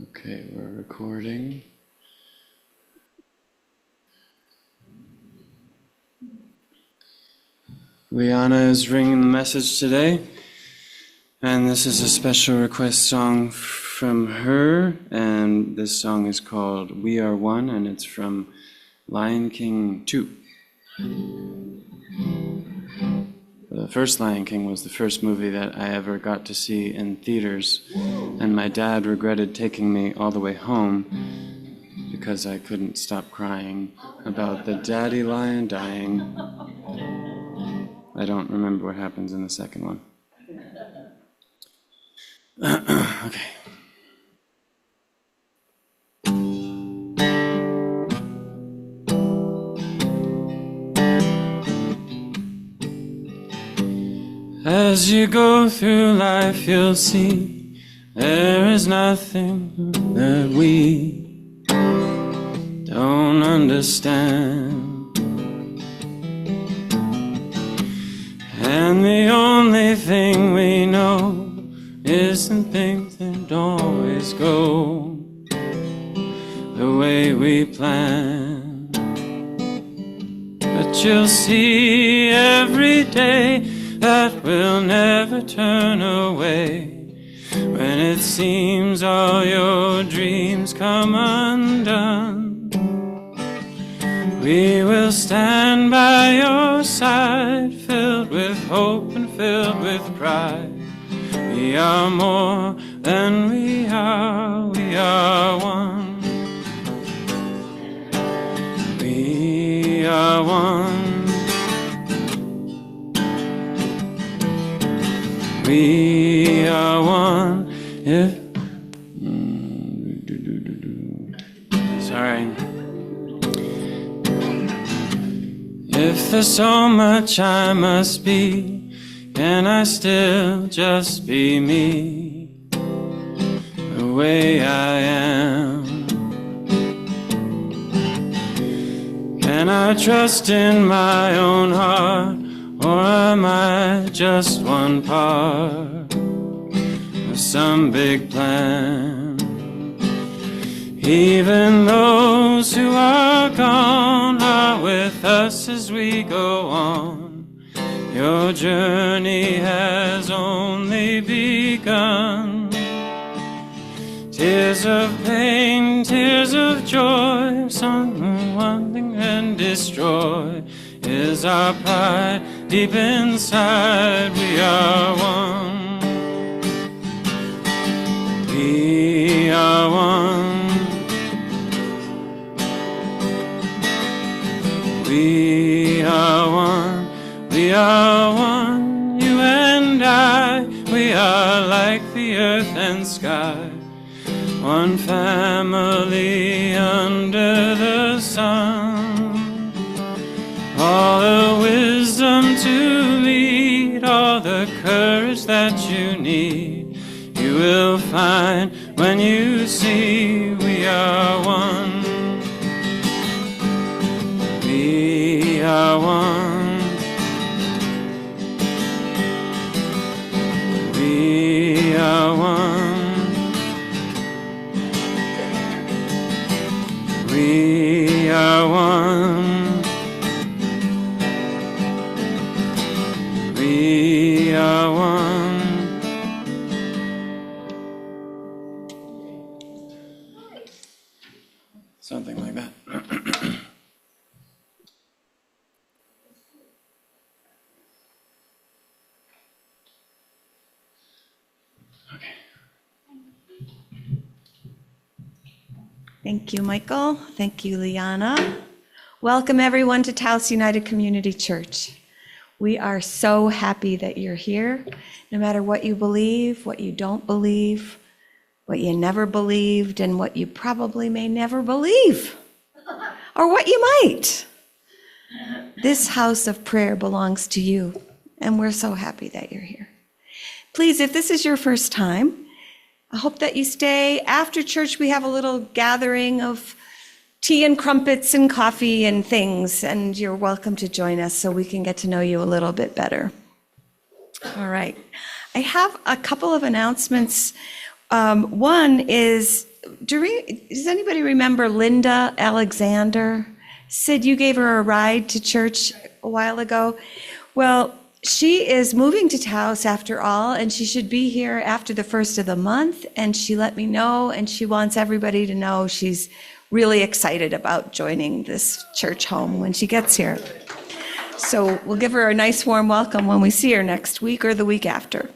Okay, we're recording. Liana is bringing the message today, and this is a special request song from her, and this song is called We Are One, and it's from Lion King 2. The first Lion King was the first movie that I ever got to see in theaters, and my dad regretted taking me all the way home because I couldn't stop crying about the daddy lion dying. I don't remember what happens in the second one. Okay. As you go through life, you'll see there is nothing that we don't understand. And the only thing we know isn't things that always go the way we plan. But you'll see every day that we'll never turn away. When it seems all your dreams come undone, we will stand by your side, filled with hope and filled with pride. We are more than we are one. We are one. We are one. If there's so much I must be, can I still just be me, the way I am? Can I trust in my own heart, or am I just one part of some big plan? Even those who are gone are with us as we go on. Your journey has only begun. Tears of pain, tears of joy, something one thing can destroy is our pride. Deep inside we are one. We are one. We are one. We are one. You and I, we are like the earth and sky. One family under the sun. All the wisdom to lead, all the courage that you need, you will find when you see we are one. We are one. We are one. We are one. We are one. Something like that. Okay. Thank you, Michael. Thank you, Liana. Welcome, everyone, to Taos United Community Church. We are so happy that you're here, no matter what you believe, what you don't believe, what you never believed, and what you probably may never believe, or what you might. This house of prayer belongs to you, and we're so happy that you're here. Please, if this is your first time, I hope that you stay. After church, we have a little gathering of tea and crumpets and coffee and things, and you're welcome to join us so we can get to know you a little bit better. All right. I have a couple of announcements. One is does anybody remember Linda Alexander? Sid, you gave her a ride to church a while ago. Well, she is moving to Taos after all, and she should be here after the first of the month. And she let me know, and she wants everybody to know she's really excited about joining this church home when she gets here. So we'll give her a nice warm welcome when we see her next week or the week after.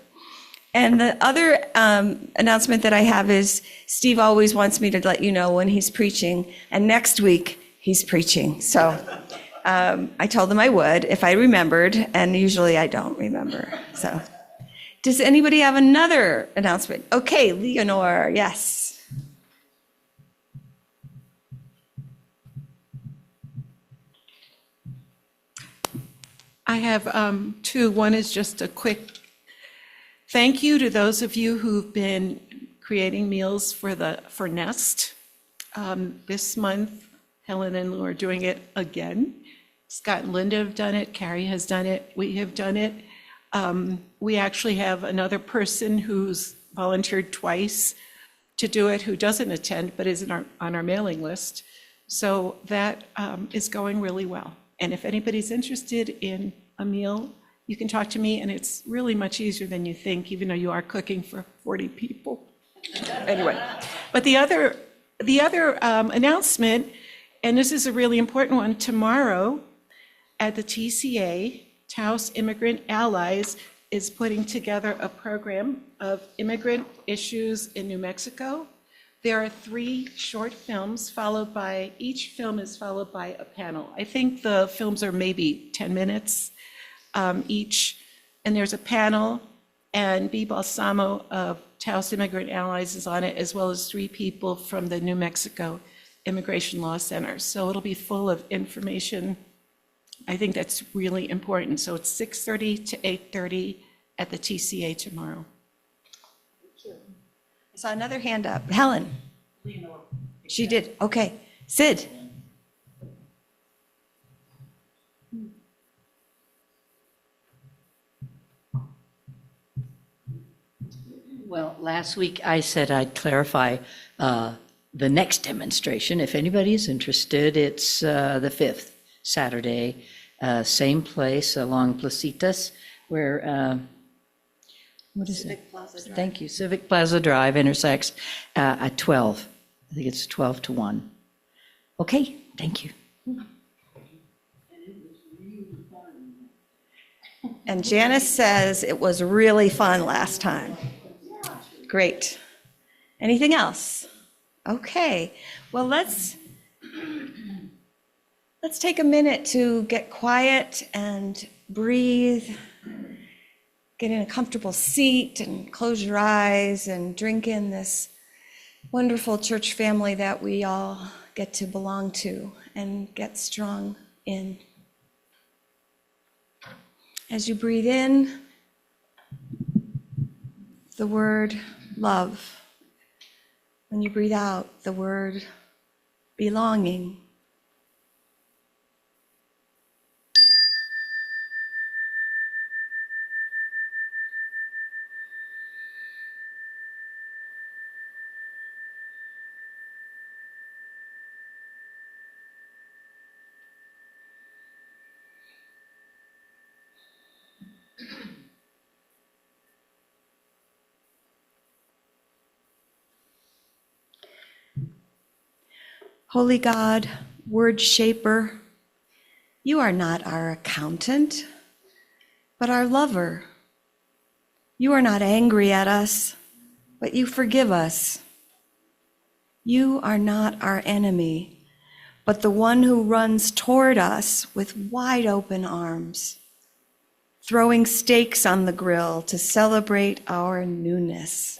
And the other announcement that I have is Steve always wants me to let you know when he's preaching, and next week he's preaching. So I told him I would if I remembered, and usually I don't remember. So does anybody have another announcement? Okay, Leonore, yes. I have two. One is just a quick thank you to those of you who've been creating meals for Nest. This month, Helen and Lou are doing it again. Scott and Linda have done it. Carrie has done it. We have done it. We actually have another person who's volunteered twice to do it who doesn't attend but is on our mailing list. So that is going really well. And if anybody's interested in a meal, you can talk to me, and it's really much easier than you think, even though you are cooking for 40 people. Anyway, but the other announcement, and this is a really important one, tomorrow at the TCA, Taos Immigrant Allies is putting together a program of immigrant issues in New Mexico. There are 3 short films each film is followed by a panel. I think the films are maybe 10 minutes each, and there's a panel, and B. Balsamo of Taos Immigrant Allies is on it, as well as 3 people from the New Mexico Immigration Law Center. So it'll be full of information. I think that's really important. So it's 6:30 to 8:30 at the TCA tomorrow. I saw another hand up. Helen. She did. Okay. Sid. Well, last week I said I'd clarify the next demonstration. If anybody is interested, it's the 5th, Saturday, same place along Placitas, where what is Civic it? Plaza Drive. Thank you. Civic Plaza Drive intersects at 12. I think it's 12 to 1. Okay, thank you. And Janice says it was really fun last time. Great. Anything else? Okay. Well, let's take a minute to get quiet and breathe. Get in a comfortable seat and close your eyes and drink in this wonderful church family that we all get to belong to and get strong in. As you breathe in, the word love. When you breathe out, the word belonging. Holy God, word shaper, you are not our accountant, but our lover. You are not angry at us, but you forgive us. You are not our enemy, but the one who runs toward us with wide open arms, throwing steaks on the grill to celebrate our newness.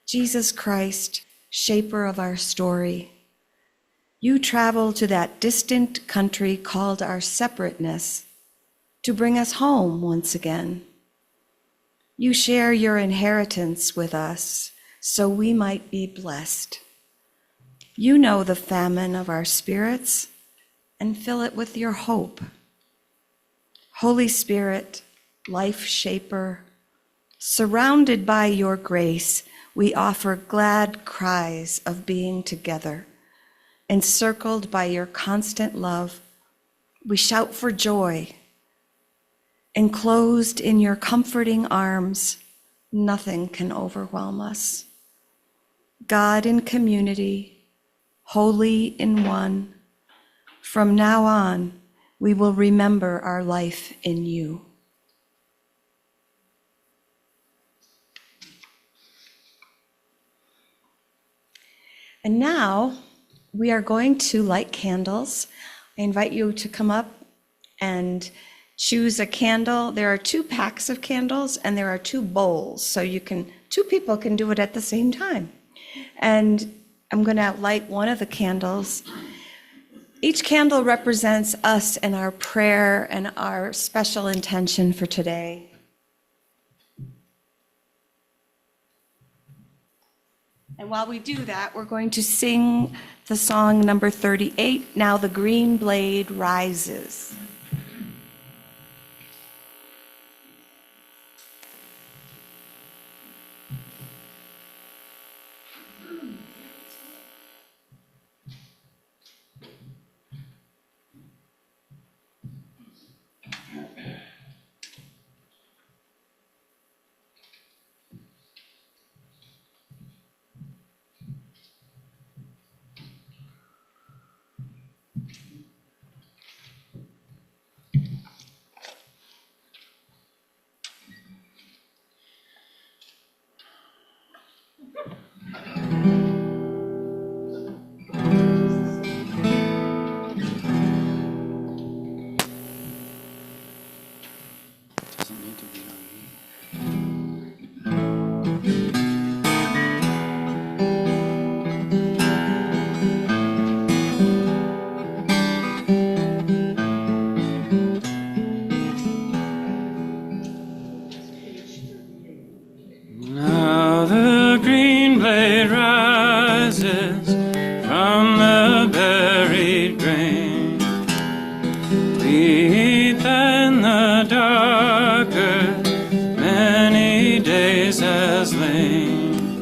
Jesus Christ, shaper of our story, you travel to that distant country called our separateness to bring us home once again. You share your inheritance with us so we might be blessed. You know the famine of our spirits and fill it with your hope. Holy Spirit, life shaper, surrounded by your grace, we offer glad cries of being together. Encircled by your constant love, we shout for joy. Enclosed in your comforting arms, nothing can overwhelm us. God in community, holy in one, from now on, we will remember our life in you. And now we are going to light candles. I invite you to come up and choose a candle. There are 2 packs of candles and there are 2 bowls, so 2 people can do it at the same time. And I'm going to light one of the candles. Each candle represents us and our prayer and our special intention for today. And while we do that, we're going to sing the song number 38, Now the Green Blade Rises. Doesn't need to be on me. Now the green blade rises from the buried grain. Weep in the dark earth, many days has lain.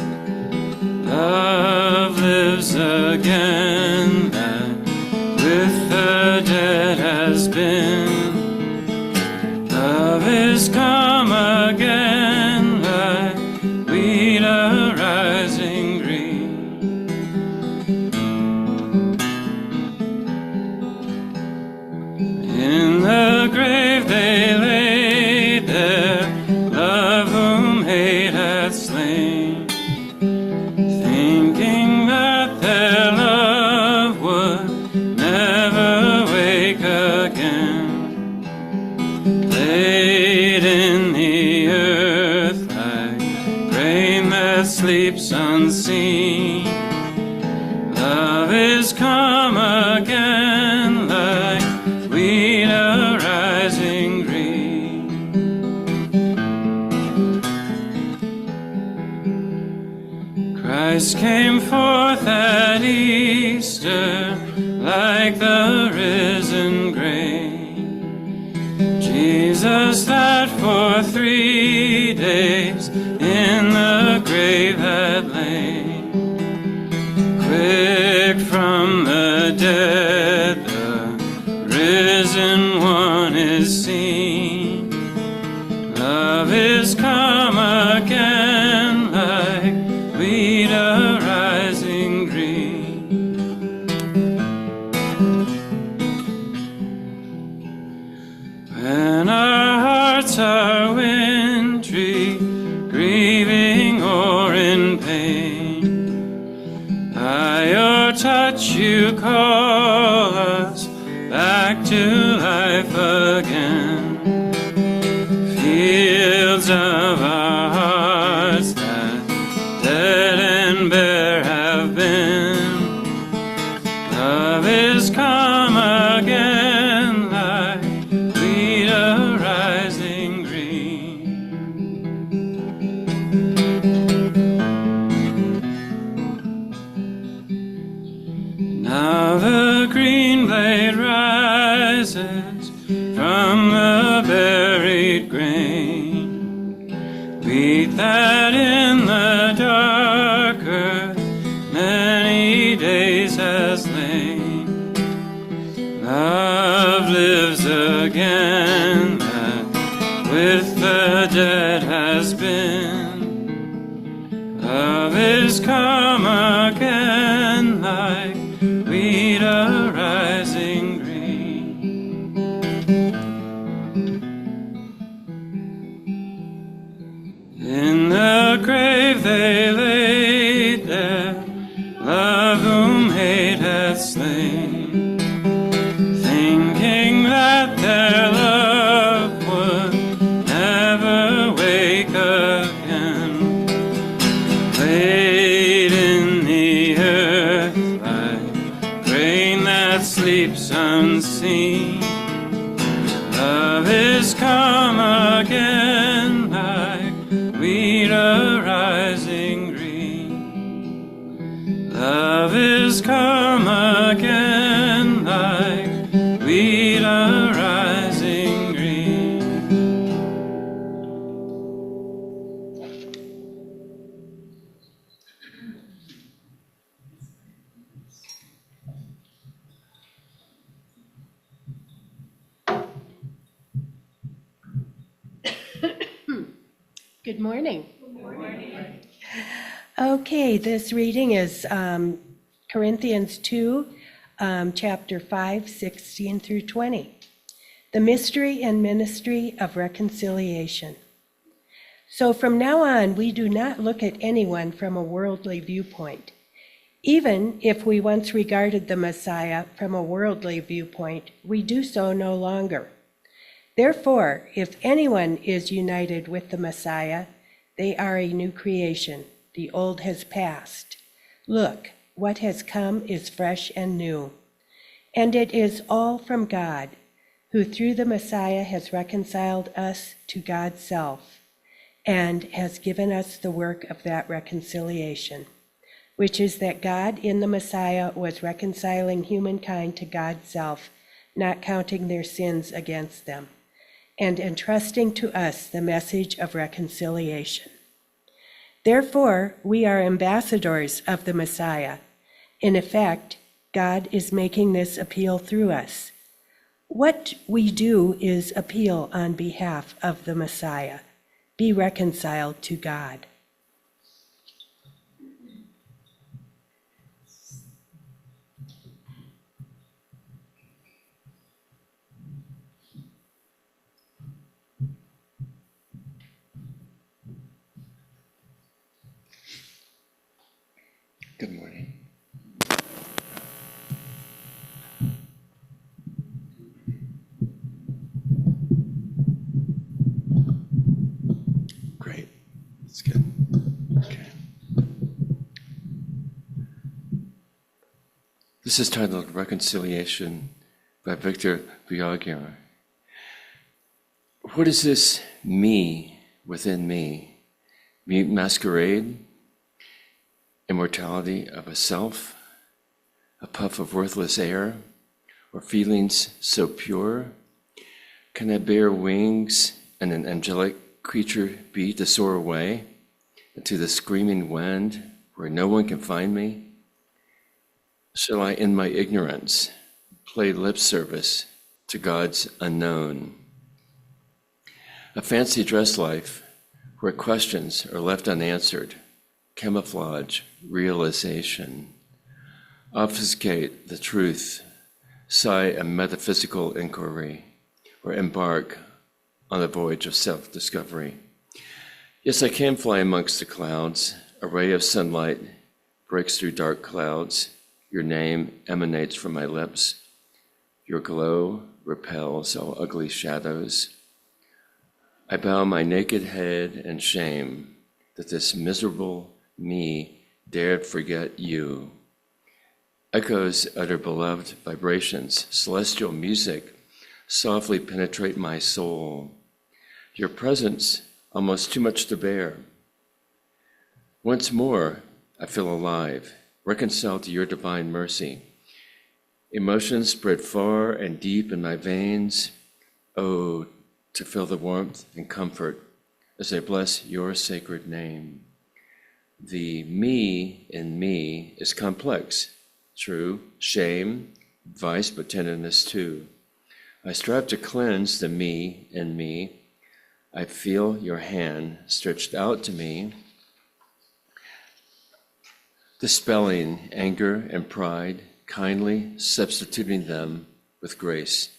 Love lives again, that with the dead has been. Love is come again, like wheat arising green. In the grave they lay there, love whom hate hath slain, thinking that their love would never wake again. Laid in the earth like grain that sleeps unseen, love is come again like wheat arising green. Christ came forth at Easter like the risen grain. Jesus that for 3 days in the grave had lain. Quick from the dead, the risen one is seen. Love is come again like wheat arising green. When our hearts are wintry, grieving or in pain, by your touch you call us back to life again. Fields of our hearts that dead and bare have been, love is come again like wheat arising green. Now the green blade rises from the buried grain, wheat that in the dark 3 days has lain. Love lives again, that with the dead has been. Love is come again, like wheat arising green. In the grave they laid their love whom hate hath slain, thinking that their love would never wake again. Laid in the earth like rain that sleeps unseen, love is come again like wheat arising green. Love is come again like wheat arising green. Good morning. Okay, this reading is Corinthians 2, chapter 5, 16 through 20. The mystery and ministry of reconciliation. So from now on, we do not look at anyone from a worldly viewpoint. Even if we once regarded the Messiah from a worldly viewpoint, we do so no longer. Therefore, if anyone is united with the Messiah, they are a new creation. The old has passed. Look, what has come is fresh and new. And it is all from God, who through the Messiah has reconciled us to God's self, and has given us the work of that reconciliation, which is that God in the Messiah was reconciling humankind to God's self, not counting their sins against them, and entrusting to us the message of reconciliation. Therefore, we are ambassadors of the Messiah. In effect, God is making this appeal through us. What we do is appeal on behalf of the Messiah. Be reconciled to God. Good morning. Great. That's good. Okay. This is titled Reconciliation by Victor Viagiar. What is this me within me? Mute masquerade? Immortality of a self, a puff of worthless air, or feelings so pure? Can I bear wings and an angelic creature be to soar away into the screaming wind where no one can find me? Shall I, in my ignorance, play lip service to God's unknown? A fancy dress life where questions are left unanswered, camouflage realization, obfuscate the truth, sigh a metaphysical inquiry, or embark on a voyage of self-discovery. Yes, I can fly amongst the clouds. A ray of sunlight breaks through dark clouds. Your name emanates from my lips. Your glow repels all ugly shadows. I bow my naked head in shame that this miserable me dared forget you. Echoes utter beloved vibrations, celestial music softly penetrate my soul. Your presence almost too much to bear. Once more, I feel alive, reconciled to your divine mercy. Emotions spread far and deep in my veins. Oh, to feel the warmth and comfort as I bless your sacred name. The me in me is complex true, shame, vice, but tenderness too. I strive to cleanse the me in me. I feel your hand stretched out to me, dispelling anger and pride, kindly substituting them with grace.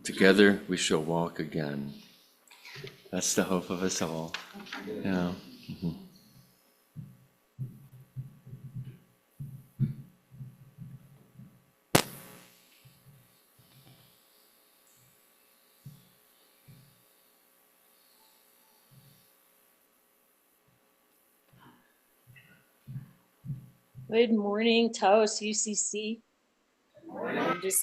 Together we shall walk again. That's the hope of us all. Yeah. Mm-hmm. Good morning, Taos UCC. I'm just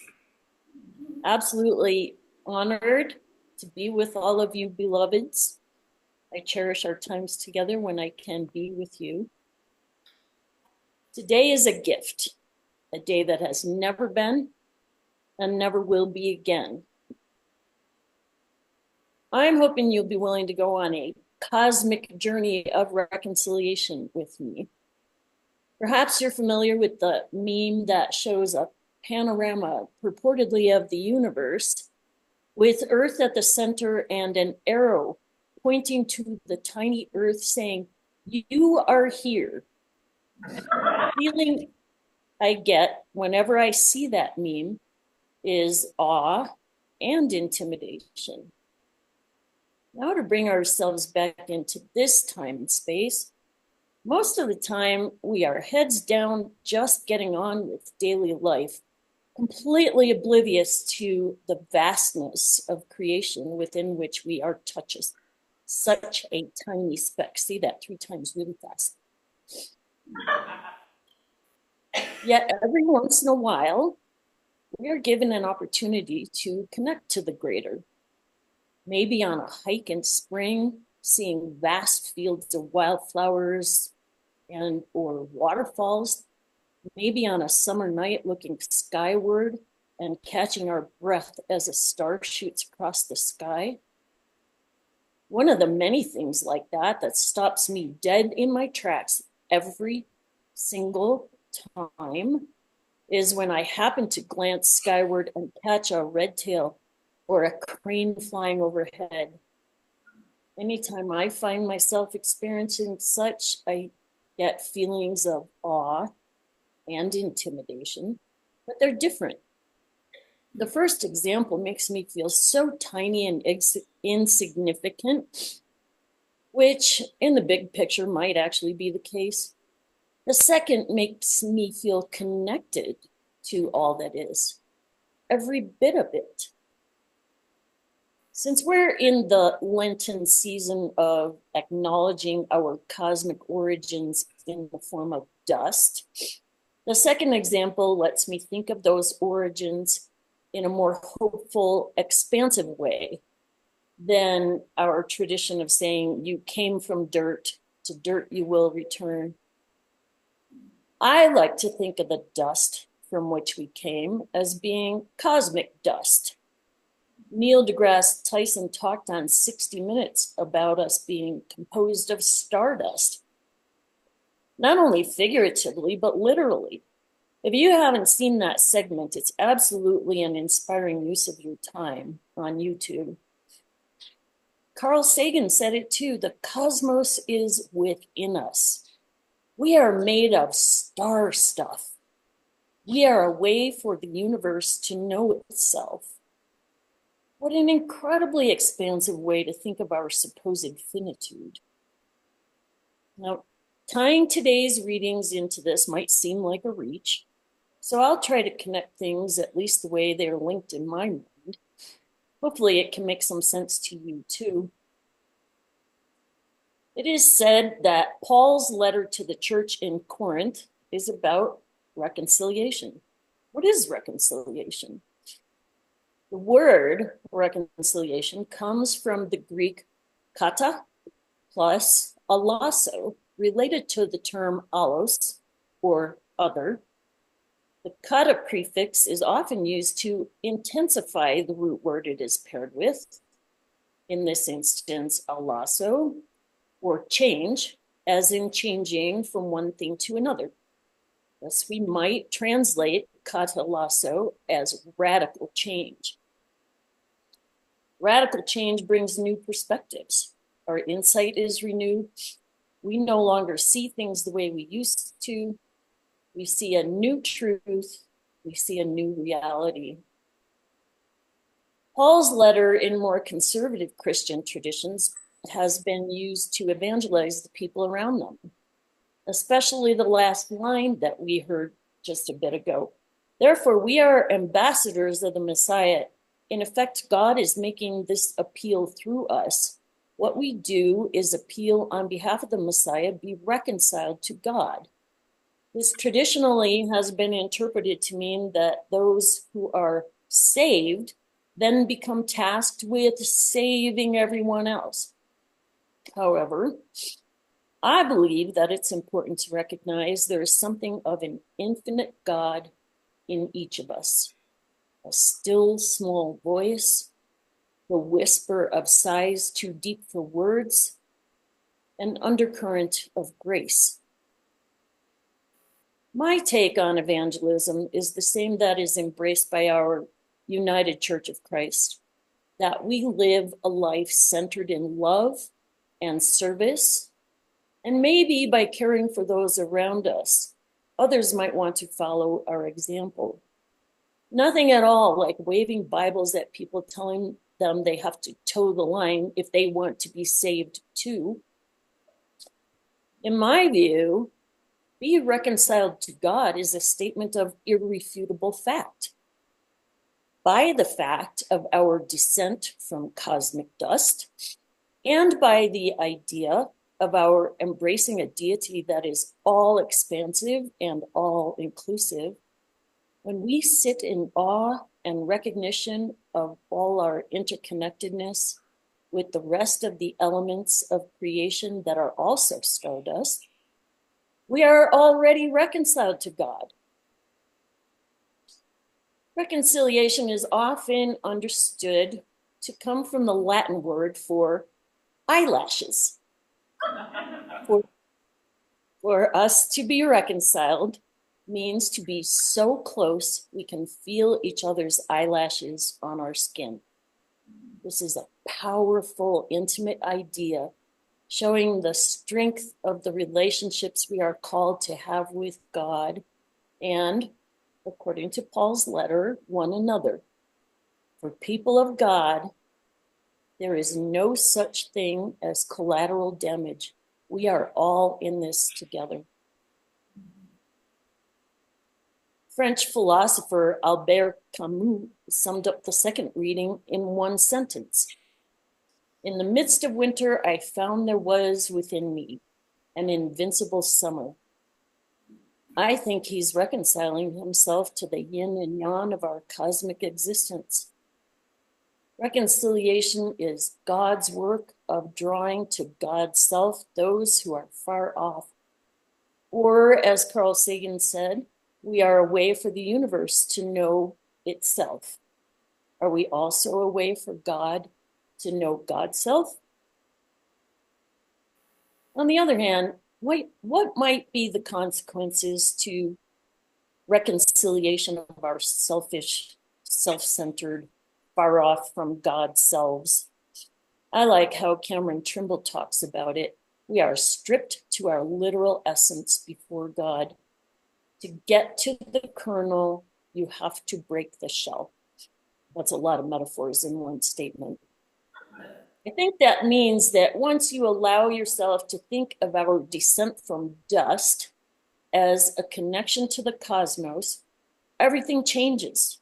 absolutely honored to be with all of you beloveds. I cherish our times together when I can be with you. Today is a gift, a day that has never been and never will be again. I'm hoping you'll be willing to go on a cosmic journey of reconciliation with me. Perhaps you're familiar with the meme that shows a panorama purportedly of the universe with Earth at the center and an arrow pointing to the tiny Earth saying, "You are here." The feeling I get whenever I see that meme is awe and intimidation. Now to bring ourselves back into this time and space, most of the time, we are heads down, just getting on with daily life, completely oblivious to the vastness of creation within which we are touches. Such a tiny speck. See that 3 times really fast. Yet every once in a while, we are given an opportunity to connect to the greater. Maybe on a hike in spring, seeing vast fields of wildflowers and or waterfalls, maybe on a summer night looking skyward and catching our breath as a star shoots across the sky. One of the many things like that stops me dead in my tracks every single time is when I happen to glance skyward and catch a red tail or a crane flying overhead. Anytime I find myself experiencing such, I get feelings of awe and intimidation, but they're different. The first example makes me feel so tiny and insignificant, which in the big picture might actually be the case. The second makes me feel connected to all that is, every bit of it. Since we're in the Lenten season of acknowledging our cosmic origins in the form of dust, the second example lets me think of those origins in a more hopeful, expansive way than our tradition of saying, "You came from dirt, to dirt you will return." I like to think of the dust from which we came as being cosmic dust. Neil deGrasse Tyson talked on 60 Minutes about us being composed of stardust. Not only figuratively, but literally. If you haven't seen that segment, it's absolutely an inspiring use of your time on YouTube. Carl Sagan said it too, the cosmos is within us. We are made of star stuff. We are a way for the universe to know itself. What an incredibly expansive way to think of our supposed finitude. Now, tying today's readings into this might seem like a reach, so I'll try to connect things at least the way they're linked in my mind. Hopefully it can make some sense to you too. It is said that Paul's letter to the church in Corinth is about reconciliation. What is reconciliation? The word reconciliation comes from the Greek kata plus alasso, related to the term allos, or other. The kata prefix is often used to intensify the root word it is paired with, in this instance, alasso, or change, as in changing from one thing to another. Thus, we might translate katalasso as radical change. Radical change brings new perspectives. Our insight is renewed. We no longer see things the way we used to. We see a new truth. We see a new reality. Paul's letter in more conservative Christian traditions has been used to evangelize the people around them, especially the last line that we heard just a bit ago. Therefore, we are ambassadors of the Messiah. In effect, God is making this appeal through us. What we do is appeal on behalf of the Messiah, be reconciled to God. This traditionally has been interpreted to mean that those who are saved then become tasked with saving everyone else. However, I believe that it's important to recognize there is something of an infinite God in each of us. A still small voice, the whisper of sighs too deep for words, an undercurrent of grace. My take on evangelism is the same that is embraced by our United Church of Christ, that we live a life centered in love and service, and maybe by caring for those around us, others might want to follow our example. Nothing at all like waving Bibles at people, telling them they have to toe the line if they want to be saved too. In my view, be reconciled to God is a statement of irrefutable fact. By the fact of our descent from cosmic dust, and by the idea of our embracing a deity that is all expansive and all inclusive, when we sit in awe and recognition of all our interconnectedness with the rest of the elements of creation that are also stardust, we are already reconciled to God. Reconciliation is often understood to come from the Latin word for eyelashes. For us to be reconciled means to be so close we can feel each other's eyelashes on our skin. This is a powerful, intimate idea showing the strength of the relationships we are called to have with God and, according to Paul's letter, one another. For people of God, there is no such thing as collateral damage. We are all in this together. French philosopher Albert Camus summed up the second reading in one sentence. In the midst of winter, I found there was within me an invincible summer. I think he's reconciling himself to the yin and yang of our cosmic existence. Reconciliation is God's work of drawing to God's self those who are far off. Or, as Carl Sagan said, we are a way for the universe to know itself. Are we also a way for God to know God's self? On the other hand, what might be the consequences to reconciliation of our selfish, self-centered, far off from God's selves? I like how Cameron Trimble talks about it. We are stripped to our literal essence before God. To get to the kernel, you have to break the shell. That's a lot of metaphors in one statement. I think that means that once you allow yourself to think of our descent from dust as a connection to the cosmos, everything changes.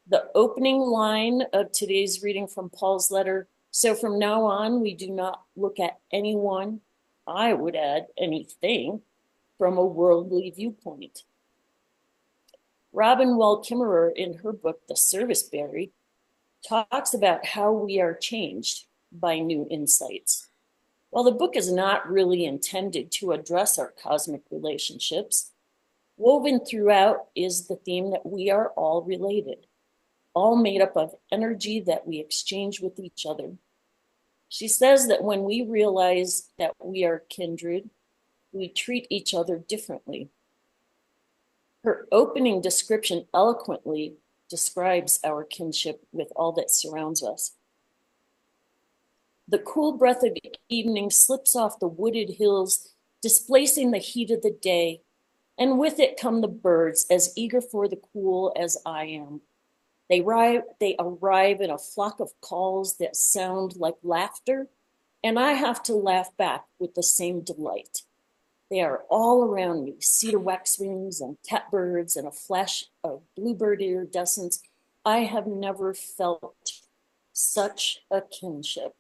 The opening line of today's reading from Paul's letter, so from now on, we do not look at anyone, I would add anything, from a worldly viewpoint. Robin Wall Kimmerer, in her book, The Serviceberry, talks about how we are changed by new insights. While the book is not really intended to address our cosmic relationships, woven throughout is the theme that we are all related, all made up of energy that we exchange with each other. She says that when we realize that we are kindred, we treat each other differently. Her opening description eloquently describes our kinship with all that surrounds us. The cool breath of evening slips off the wooded hills, displacing the heat of the day, and with it come the birds, as eager for the cool as I am. They arrive in a flock of calls that sound like laughter, and I have to laugh back with the same delight. They are all around me, cedar waxwings and catbirds and a flash of bluebird iridescence. I have never felt such a kinship.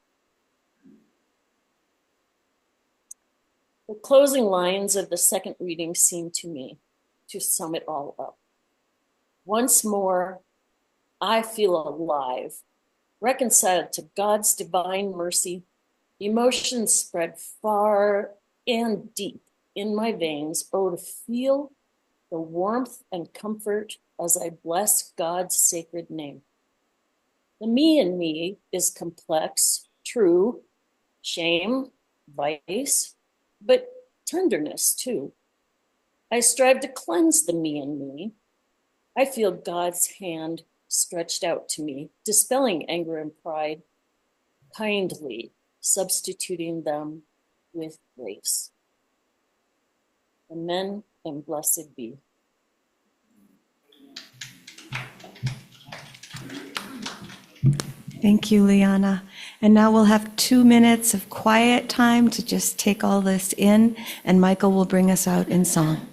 The closing lines of the second reading seem to me to sum it all up. Once more, I feel alive, reconciled to God's divine mercy. Emotions spread far and deep in my veins. Oh, to feel the warmth and comfort as I bless God's sacred name. The me in me is complex, true, shame, vice, but tenderness too. I strive to cleanse the me in me. I feel God's hand stretched out to me, dispelling anger and pride, kindly substituting them with grace. Amen and blessed be. Thank you, Liana. And now we'll have 2 minutes of quiet time to just take all this in, and Michael will bring us out in song.